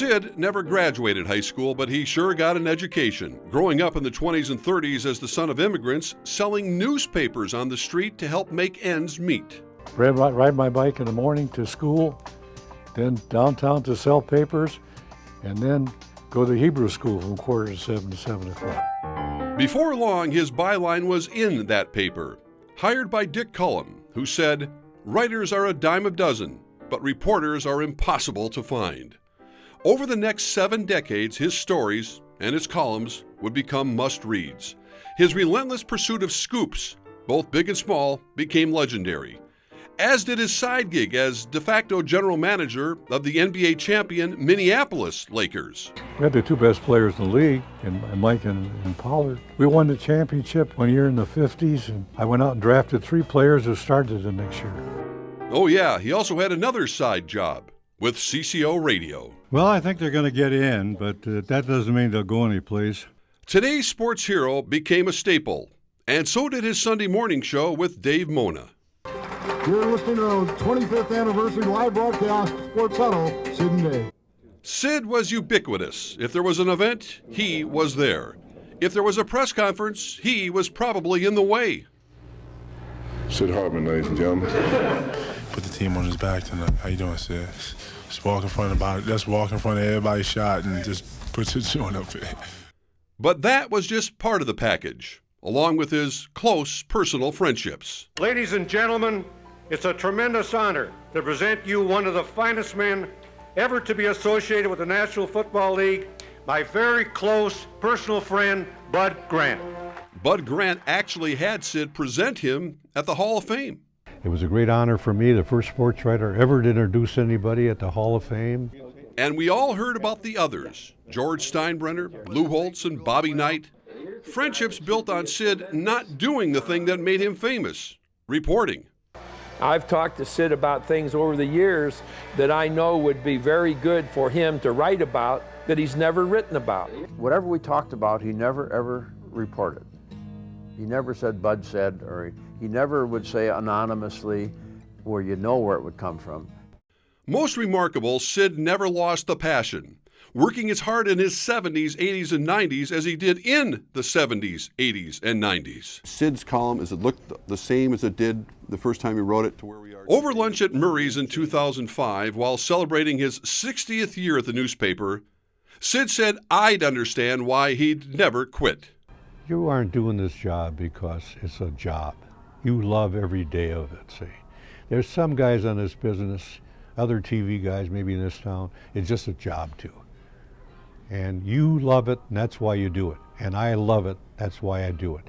Sid never graduated high school, but he sure got an education, growing up in the 20s and 30s as the son of immigrants, selling newspapers on the street to help make ends meet. Ride my bike in the morning to school, then downtown to sell papers, and then go to Hebrew school from 6:45 to 7 o'clock. Before long, his byline was in that paper, hired by Dick Cullum, who said, "Writers are a dime a dozen, but reporters are impossible to find." Over the next 7 decades, his stories and his columns would become must-reads. His relentless pursuit of scoops, both big and small, became legendary, as did his side gig as de facto general manager of the NBA champion Minneapolis Lakers. We had the 2 best players in the league, Mike and Pollard. We won the championship one year in the 50s, and I went out and drafted 3 players who started the next year. Oh yeah, he also had another side job with CCO Radio. Well, I think they're going to get in, but that doesn't mean they'll go anyplace. Today's sports hero became a staple, and so did his Sunday morning show with Dave Mona. You're listening to the 25th anniversary live broadcast, Sports Huddle, Sid and Dave. Sid was ubiquitous. If there was an event, he was there. If there was a press conference, he was probably in the way. Sid Hartman, ladies and gentlemen. Put the team on his back tonight. How you doing, Sid? Just walk in front of everybody's shot and just put your joint up there. But that was just part of the package, along with his close personal friendships. Ladies and gentlemen, it's a tremendous honor to present you one of the finest men ever to be associated with the National Football League, my very close personal friend, Bud Grant. Bud Grant actually had Sid present him at the Hall of Fame. It was a great honor for me, the first sports writer ever to introduce anybody at the Hall of Fame. And we all heard about the others, George Steinbrenner, Lou Holtz, and Bobby Knight. Friendships built on Sid not doing the thing that made him famous, reporting. I've talked to Sid about things over the years that I know would be very good for him to write about that he's never written about. Whatever we talked about, he never ever reported. He never said Bud said, or he never would say anonymously where you know where it would come from. Most remarkable, Sid never lost the passion, working as hard in his 70s, 80s, and 90s as he did in the 70s, 80s, and 90s. Sid's column, is it looked the same as it did the first time he wrote it to where we are? Over lunch at Murray's in 2005, while celebrating his 60th year at the newspaper, Sid said I'd understand why he'd never quit. You aren't doing this job because it's a job. You love every day of it, see. There's some guys on this business, other TV guys maybe in this town, it's just a job too. And you love it, and that's why you do it. And I love it, that's why I do it.